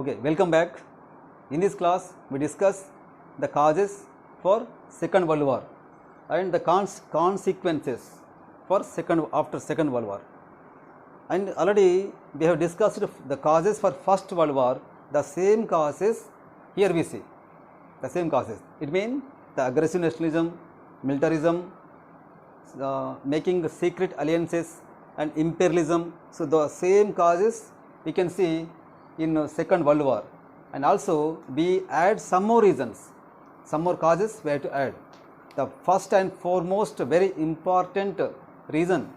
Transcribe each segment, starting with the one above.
Okay, welcome back. In this class, we discuss the causes for Second World War and the consequences for after Second World War. And already we have discussed the causes for First World War. The same causes here we see the same causes. It means the aggressive nationalism, militarism, making secret alliances and imperialism. So the same causes we can see in Second World War, and also we add some more reasons, some more causes we have to add. The first and foremost very important reason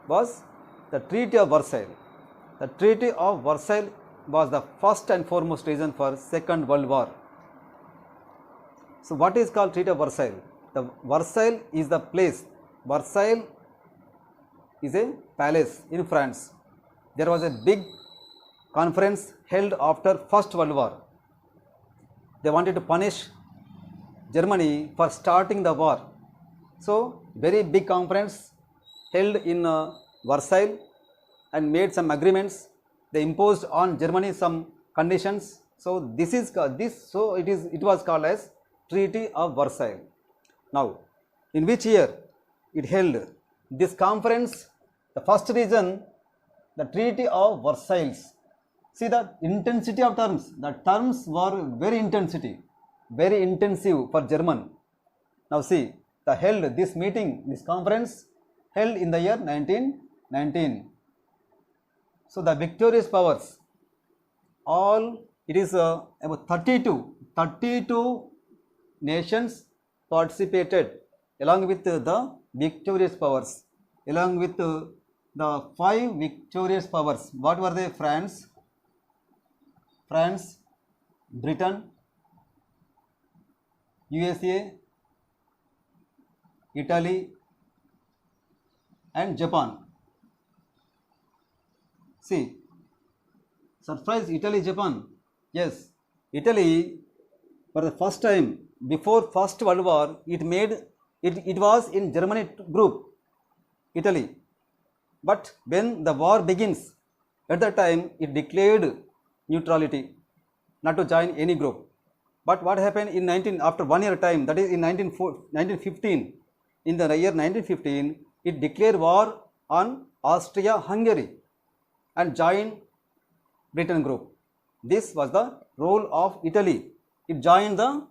was the Treaty of Versailles. The Treaty of Versailles was the first and foremost reason for Second World War. So what is called Treaty of Versailles? The Versailles is the place. Versailles is a palace in France. There was a big conference held after First World War. They wanted to punish Germany for starting the war. So very big conference held in Versailles and made some agreements. They imposed on Germany some conditions. So it was called as Treaty of Versailles. Now, in which year it held this conference? The first reason, the Treaty of Versailles. See the intensity of terms. The terms were very intensive for German. Now see, this meeting, this conference held in the year 1919. So the victorious powers, it is about 32 nations participated along with the victorious powers, along with the 5 victorious powers. What were they? France, Britain, USA, Italy and Japan. See, surprise, Italy, Japan. Yes, Italy for the first time before First World War, it was in Germany group, Italy. But when the war begins, at that time it declared neutrality, not to join any group. But what happened after 1 year time, that is in 1915, in the year 1915, it declared war on Austria-Hungary and joined Britain group. This was the role of Italy. It joined the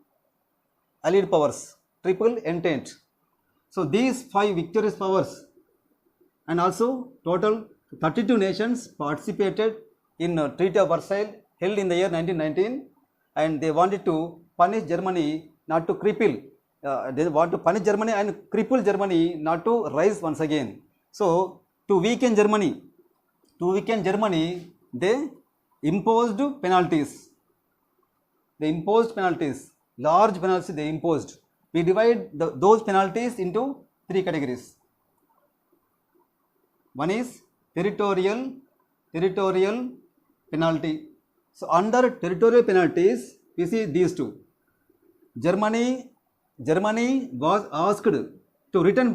Allied powers, Triple Entente. So these 5 victorious powers and also total 32 nations participated in Treaty of Versailles held in the year 1919, and they wanted to punish Germany, not to cripple. They want to punish Germany and cripple Germany, not to rise once again. So to weaken Germany, they imposed penalties. Large penalties they imposed. We divide those penalties into 3 categories. One is territorial penalty. So under territorial penalties, we see these 2. Germany was asked to return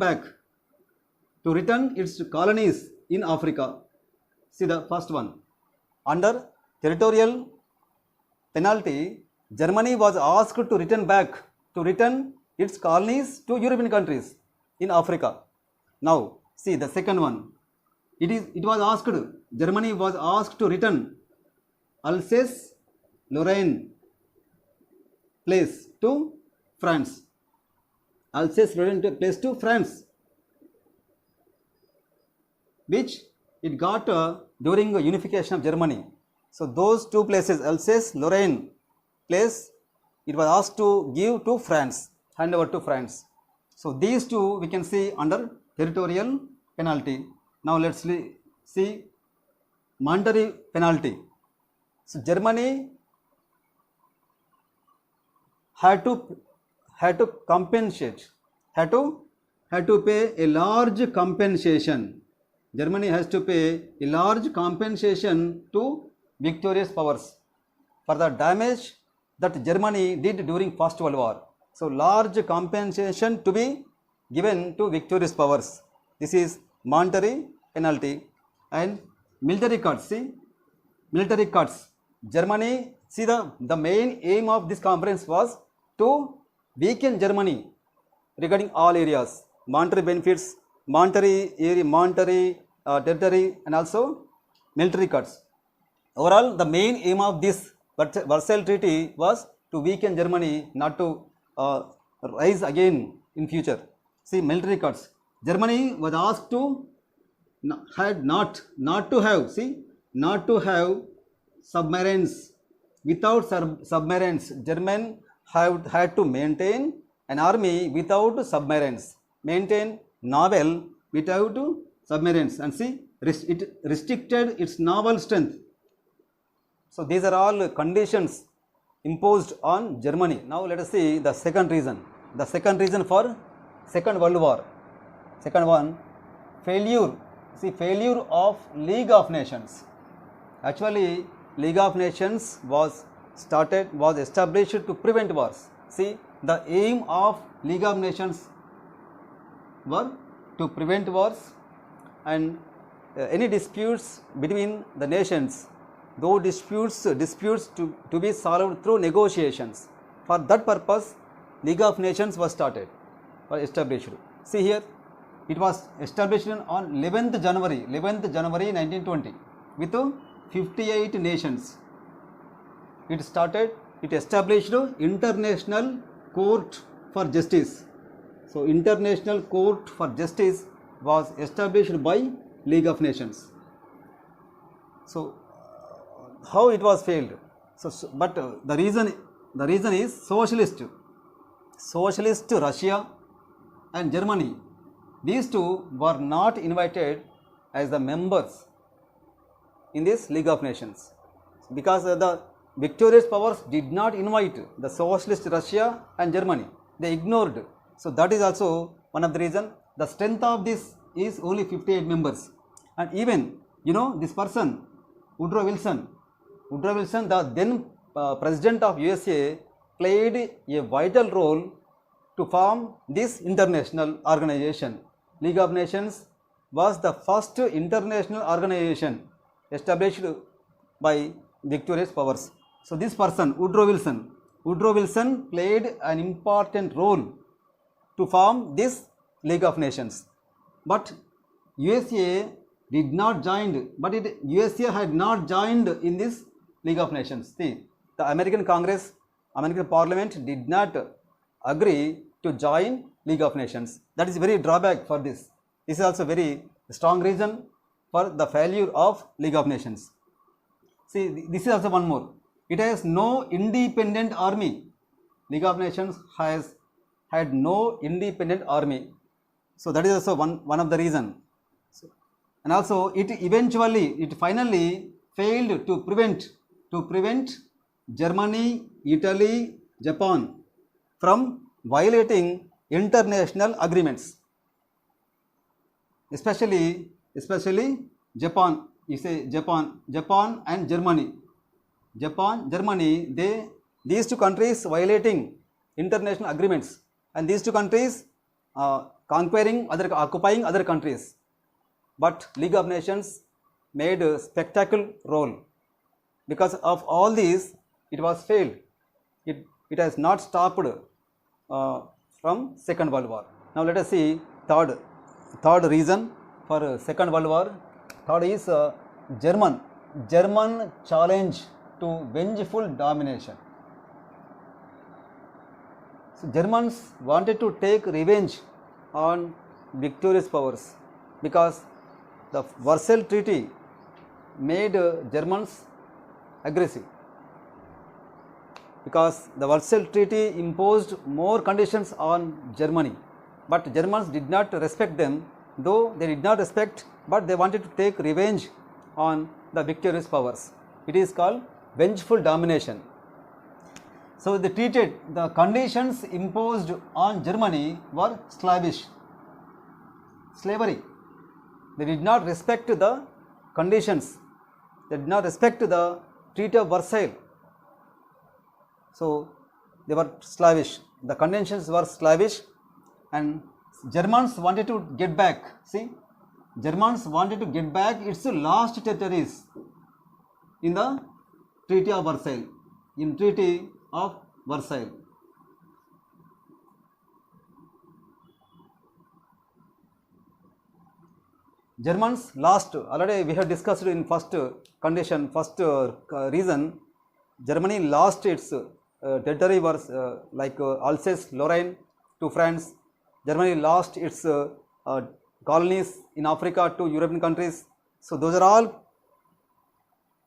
its colonies in Africa. See the first one. Under territorial penalty, Germany was asked to return its colonies to European countries in Africa. Now see the second one. Germany was asked to return Alsace-Lorraine place to France. Which it got during the unification of Germany. So those 2 places, Alsace-Lorraine place, it was asked to give to France, hand over to France. So these 2 we can see under territorial penalty. Now let's see monetary penalty. So Germany had to compensate, had to pay a large compensation. Germany has to pay a large compensation to victorious powers for the damage that Germany did during First World War. So large compensation to be given to victorious powers. This is monetary penalty. And military cuts, see, military cuts Germany, see the main aim of this conference was to weaken Germany regarding all areas, monetary benefits, monetary area, monetary territory, and also military cuts. Overall, the main aim of this Versailles Treaty was to weaken Germany, not to rise again in future. See, military cuts. Germany was asked to not to have submarines. Without submarines, German had to maintain an army without submarines, maintain naval without submarines, and see, it restricted its naval strength. So these are all conditions imposed on Germany. Now let us see the second reason. The second reason for Second World War. Second one, failure. See, failure of League of Nations. Actually, League of Nations was established to prevent wars. See, the aim of League of Nations were to prevent wars and any disputes between the nations, though disputes to be solved through negotiations. For that purpose, League of Nations was established. See here, it was established on 11th January 1920 with 58 nations. It established International Court for Justice. So International Court for Justice was established by League of Nations. So how it was failed? But the reason is socialist Russia and Germany. These two were not invited as the members in this League of Nations because the victorious powers did not invite the socialist Russia and Germany. They ignored. So that is also one of the reasons. The strength of this is only 58 members. And even, this person, Woodrow Wilson, the then president of USA, played a vital role to form this international organization. League of Nations was the first international organization established by victorious powers. So this person, Woodrow Wilson played an important role to form this League of Nations. But USA did not join, USA had not joined in this League of Nations. See, the American Congress, American Parliament did not agree to join League of Nations. That is very drawback for this. This is also very strong reason for the failure of League of Nations. See, this is also one more. It has no independent army. League of Nations had no independent army. So that is also one of the reason. And also it finally failed to prevent Germany, Italy, Japan from violating international agreements. Especially Japan. You say Japan and Germany. Germany, these two countries violating international agreements, and these two countries occupying other countries. But League of Nations made a spectacular role. Because of all these, it was failed. It has not stopped from Second World War. Now let us see third reason for Second World War. Third is German challenge to vengeful domination. So Germans wanted to take revenge on victorious powers because the Versailles Treaty made Germans aggressive. Because the Versailles Treaty imposed more conditions on Germany, but Germans did not respect them, though they did not respect, but they wanted to take revenge on the victorious powers. It is called vengeful domination. So the conditions imposed on Germany were slavery. They did not respect the conditions. They did not respect the Treaty of Versailles. So they were slavish. The conditions were slavish, and Germans wanted to get back. See, Germans wanted to get back its lost territories in the Treaty of Versailles. In Treaty of Versailles. Germans lost, already we have discussed in first condition, first reason, Germany lost its territory was like Alsace-Lorraine to France. Germany lost its colonies in Africa to European countries. So those are all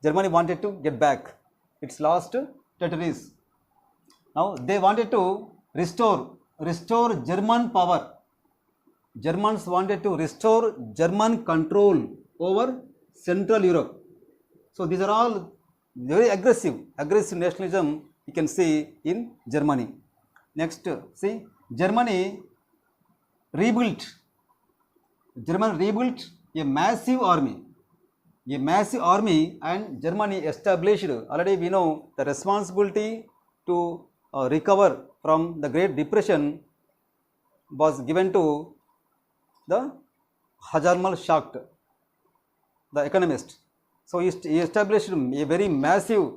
Germany wanted to get back its lost territories. Now they wanted to restore German power. Germans wanted to restore German control over Central Europe. So these are all very aggressive nationalism you can see in Germany. Next, see, Germany rebuilt a massive army, and Germany established, already we know the responsibility to recover from the Great Depression was given to the Hajarmal Schacht, the economist. So he established a very massive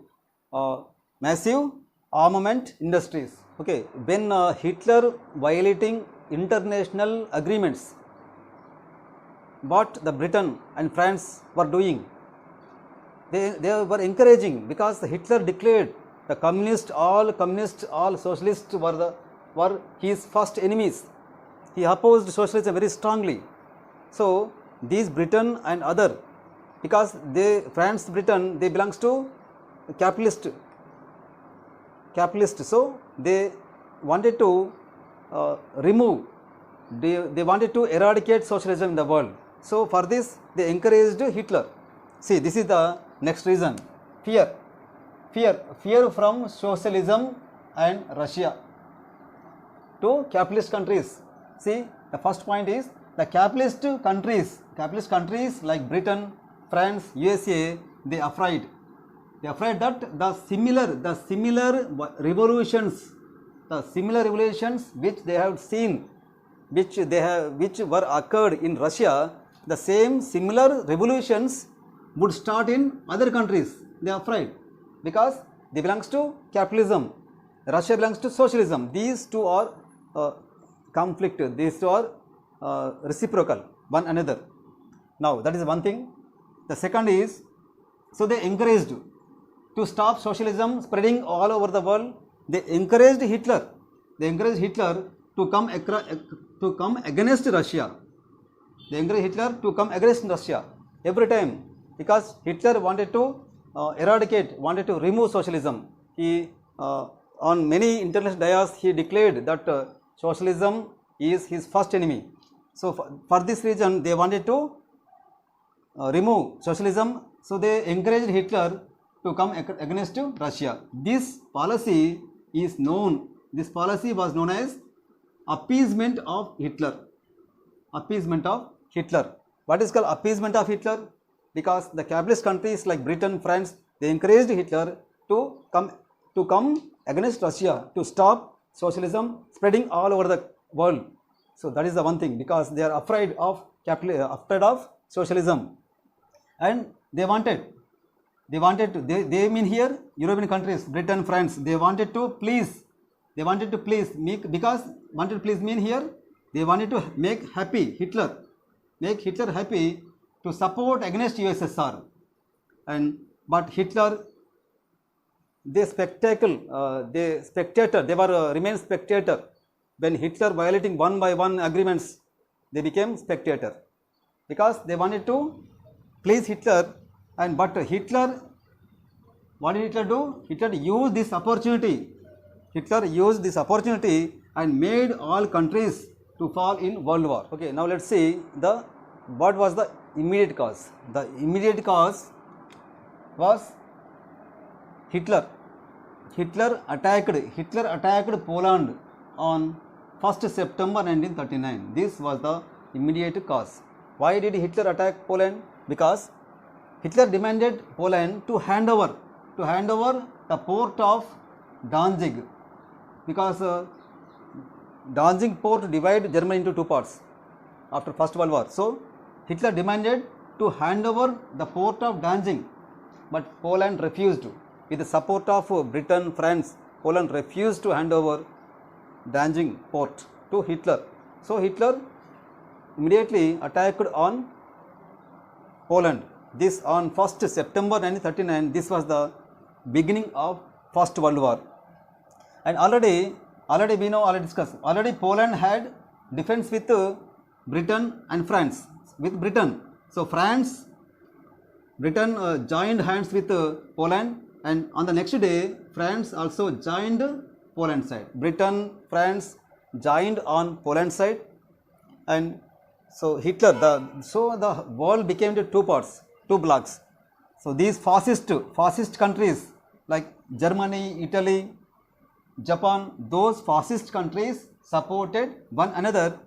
armament industries. Okay, when Hitler violating international agreements, what the Britain and France were doing, they were encouraging, because Hitler declared the all socialists were his first enemies. He opposed socialism very strongly. So these Britain and other, because France, Britain, they belongs to capitalist. So they wanted to remove, they wanted to eradicate socialism in the world. So for this they encouraged Hitler. See, this is the next reason, fear from socialism and Russia to capitalist countries. See, the first point is the capitalist countries like Britain, France, USA, they afraid that the similar revolutions which they have seen, which were occurred in Russia, the same similar revolutions would start in other countries. They are afraid because they belongs to capitalism, Russia belongs to socialism. These two are conflict, these two are reciprocal one another. Now that is one thing. The second is, so they encouraged to stop socialism spreading all over the world. They encouraged Hitler to come against Russia. They encouraged Hitler to come against Russia every time, because Hitler wanted to wanted to remove socialism. He on many international dais he declared that socialism is his first enemy. So for this reason they wanted to remove socialism. So they encouraged Hitler to come against Russia. This policy was known as appeasement of Hitler. What is called appeasement of Hitler? Because the capitalist countries like Britain, France, they encouraged Hitler to come against Russia, to stop socialism spreading all over the world. So that is the one thing, because they are afraid of socialism, and they mean here European countries, Britain, France, they wanted to please mean here they wanted to make Hitler happy to support against USSR, but Hitler, they remain spectator. When Hitler violating one by one agreements, they became spectator, because they wanted to please Hitler. But Hitler, what did Hitler do? Hitler used this opportunity and made all countries to fall in World War. Okay, now let's see what was the immediate cause. The immediate cause was Hitler attacked Poland on 1st September 1939. This was the immediate cause. Why did Hitler attack Poland? Because Hitler demanded Poland to hand over the port of Danzig, because Danzig port divided Germany into two parts after First World War. So Hitler demanded to hand over the port of Danzig, but Poland refused. with the support of Britain, France, Poland refused to hand over Danzig port to Hitler. So Hitler immediately attacked on Poland. This on 1st September 1939, this was the beginning of First World War. And already we know, already discussed, already Poland had defense with Britain and France, with Britain. So Britain joined hands with Poland, and on the next day France also joined Poland side. Britain, France joined on Poland side, and so Hitler, the world became into two parts, two blocks. So these fascist countries like Germany, Italy, Japan, those fascist countries supported one another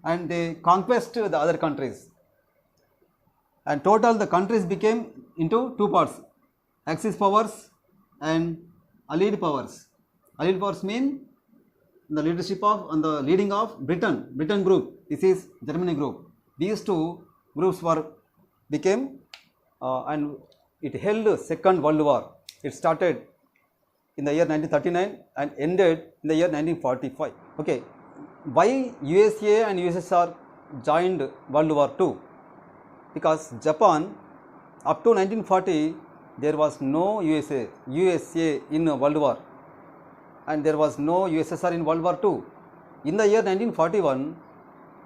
and they conquest the other countries. And total the countries became into two parts, Axis powers and Allied powers. Allied powers mean the leadership of and the leading of Britain group. This is Germany group. These two groups became and it held Second World War. It started in the year 1939 and ended in the year 1945. Okay, why USA and USSR joined World War II? Because Japan, up to 1940, there was no USA in World War, and there was no USSR in World War II. In the year 1941,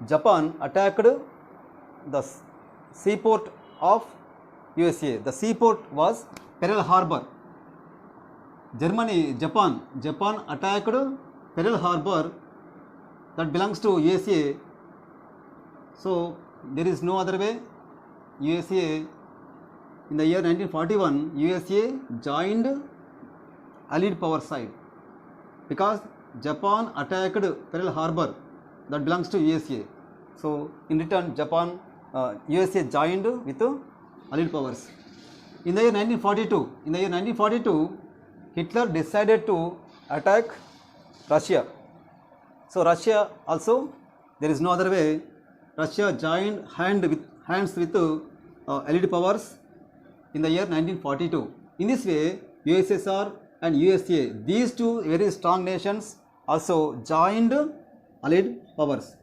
Japan attacked the seaport of USA. The seaport was Pearl Harbor. Japan attacked Pearl Harbor, that belongs to USA. So there is no other way. USA, in the year 1941, USA joined Allied power side because Japan attacked Pearl Harbor, that belongs to USA. So in return, USA joined with Allied powers. In the year 1942, Hitler decided to attack Russia. So Russia also, there is no other way. Russia joined hands with Allied powers in the year 1942. In this way, USSR and USA, these two very strong nations, also joined Allied powers.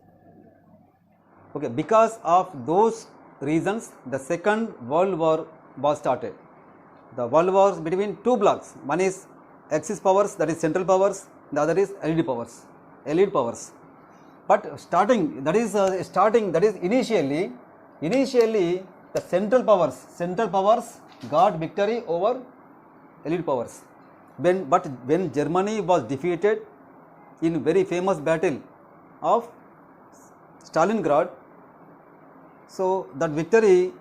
Okay, because of those reasons, the Second World War was started. The world wars between two blocks. One is Axis powers, that is Central powers. The other is Allied powers. But that is initially the Central powers got victory over Allied powers. But when Germany was defeated in very famous battle of Stalingrad, so that victory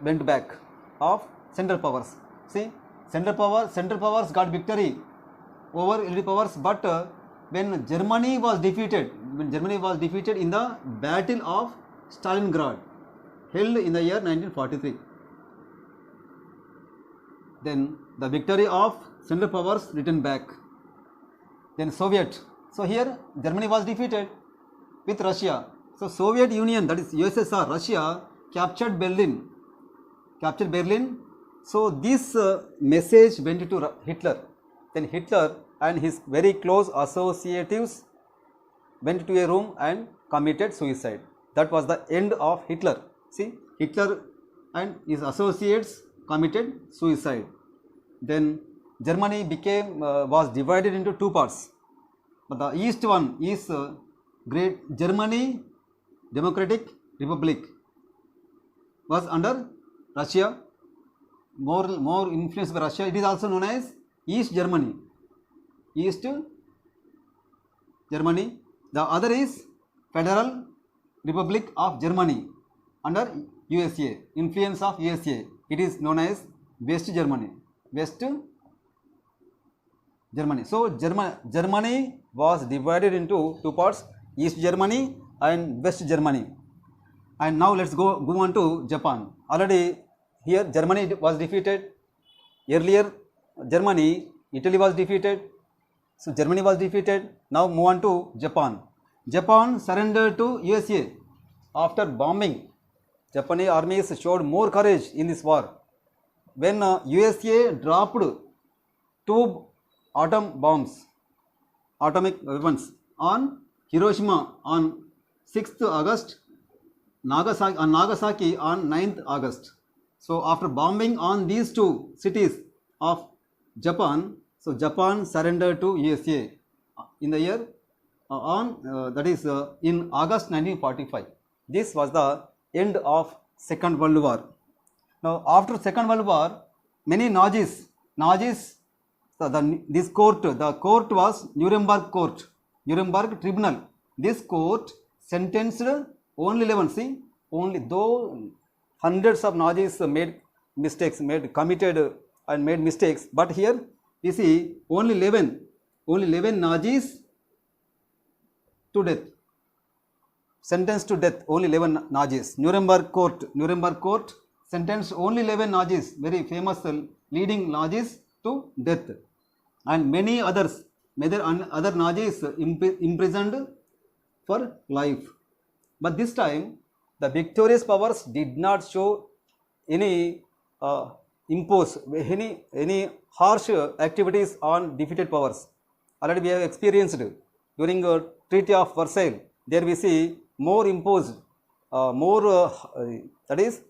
went back of Central powers. See, Central powers got victory over Allied powers, but when Germany was defeated in the battle of Stalingrad, held in the year 1943, then the victory of Central powers returned back. Then Soviet. So here Germany was defeated with Russia. So Soviet Union, that is USSR, Russia captured Berlin. So this message went to Hitler. Then Hitler and his very close associatives went to a room and committed suicide. That was the end of Hitler. See, Hitler and his associates committed suicide. Then Germany was divided into two parts. But the east one is Great Germany Democratic Republic, was under Russia, more influenced by Russia. It is also known as East Germany. The other is Federal Republic of Germany under USA, influence of USA. It is known as West Germany. So Germany was divided into two parts, East Germany and West Germany. And now let's go on to Japan. Already here Germany was defeated. Earlier Italy was defeated. So Germany was defeated. Now move on to Japan. Japan surrendered to USA after bombing. Japanese armies showed more courage in this war. when USA dropped two atom bombs, atomic weapons on Hiroshima on 6th August, Nagasaki on 9th August. So after bombing on these two cities of Japan, so Japan surrendered to USA in the year in August 1945. This was the end of Second World War. Now after Second World War, many Nazis, the court was Nuremberg Tribunal. This court sentenced only 11. Only though hundreds of Nazis made mistakes, made mistakes, but here we see only 11 Nazis to death, sentenced to death, only 11 Nazis. Nuremberg court sentenced only 11 Nazis, very famous leading Nazis, to death, and many other Nazis imprisoned for life. But this time the victorious powers did not show any impose any harsh activities on defeated powers. Already we have experienced during Treaty of Versailles. There we see more imposed, that is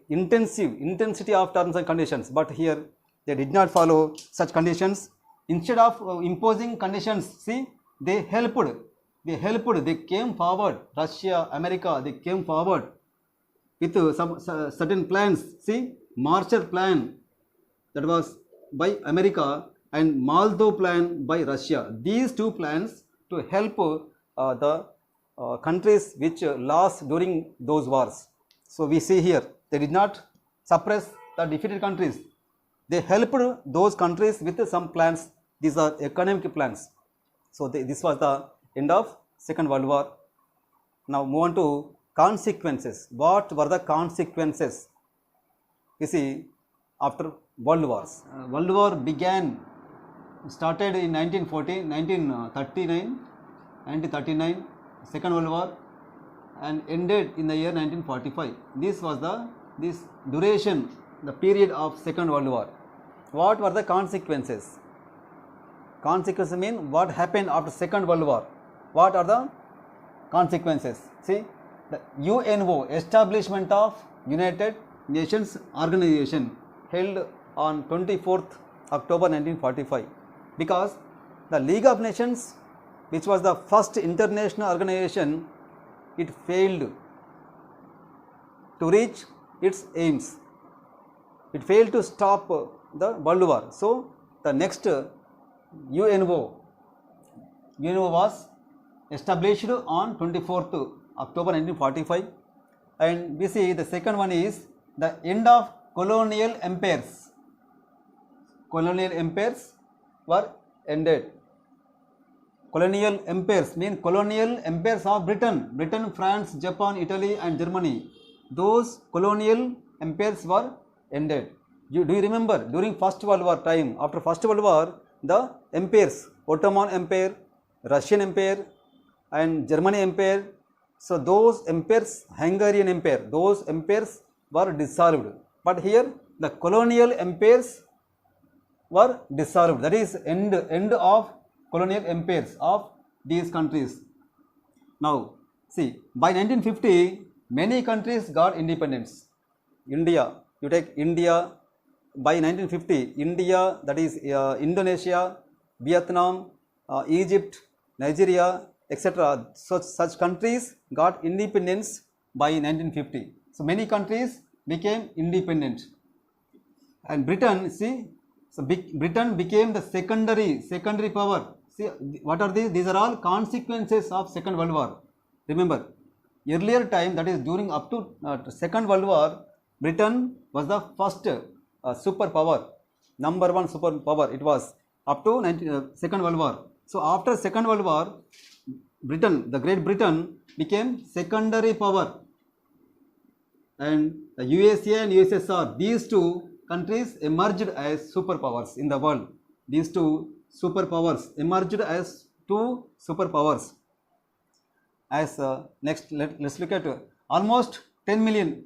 intensity of terms and conditions. But here they did not follow such conditions. Instead of imposing conditions, see, they came forward. Russia, America, they came forward with some certain plans. See, Marshall Plan, that was by America, and Maldo Plan by Russia. These two plans to help the countries which lost during those wars. So we see here, they did not suppress the defeated countries. They helped those countries with some plans. These are economic plans. So this was the end of Second World War. Now move on to consequences. What were the consequences? You see, after World Wars. World War started in 1939, Second World War, and ended in the year 1945. This was the duration, the period of Second World War. What were the consequences? Consequences mean what happened after Second World War. What are the consequences? See, the UNO, establishment of United Nations Organization, held on 24th October 1945, because the League of Nations, which was the first international organization, it failed to reach its aims. It failed to stop the World War. So the next UNO was established on 24th October 1945, and we see the second one is the end of colonial empires. Colonial empires were ended. Colonial empires mean colonial empires of Britain, France, Japan, Italy and Germany. Those colonial empires were ended. Do you remember during First World War time, after First World War, the empires, Ottoman Empire, Russian Empire and German Empire, so those empires, Hungarian Empire, those empires were dissolved. But here the colonial empires were dissolved. That is end of colonial empires of these countries. Now see, by 1950 many countries got independence. India, you take India, by 1950 India, that is Indonesia, Vietnam, Egypt, Nigeria, etc. Such countries got independence by 1950. So many countries became independent, and Britain, see, so Britain became the secondary power. See, what are these? These are all consequences of Second World War. Remember, earlier time, that is during up to Second World War, Britain was the first superpower, number one superpower. It was up to Second World War. So after Second World War, Britain, the Great Britain, became secondary power, and the USA and USSR, these two countries emerged as superpowers in the world. These two superpowers emerged as two superpowers. As next, let's look at almost 10 million,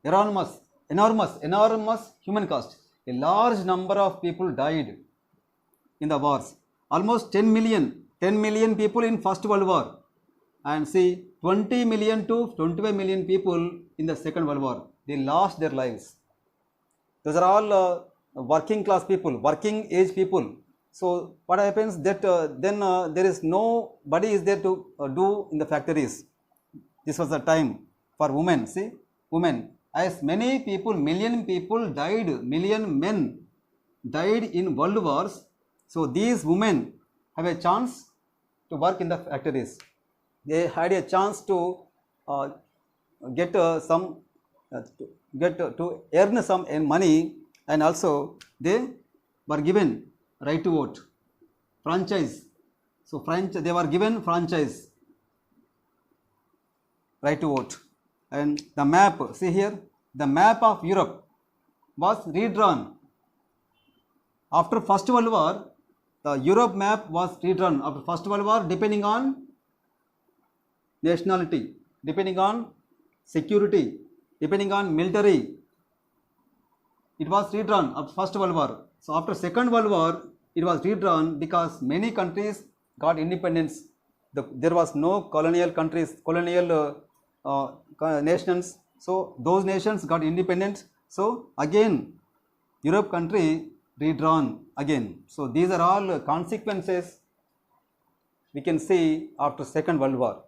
enormous enormous human cost. A large number of people died in the wars. Almost 10 million people in First World War, and see 20 million to 25 million people in the Second World War. They lost their lives. Those are all working class people, working age people. So what happens that then there is nobody is there to do in the factories. This was the time for women. See, women, as many people, million people died, million men died in world wars. So these women have a chance to work in the factories. They had a chance to get some to earn some money, and also they were given right to vote, franchise. So they were given franchise, right to vote. And the map, see here, the map of Europe was redrawn after First World War. The Europe map was redrawn after First World War, depending on nationality, depending on security, depending on military. It was redrawn after First World War. So after Second World War, it was redrawn because many countries got independence. There was no colonial countries, colonial nations. So those nations got independent. So again, Europe country redrawn again. So these are all consequences we can see after Second World War.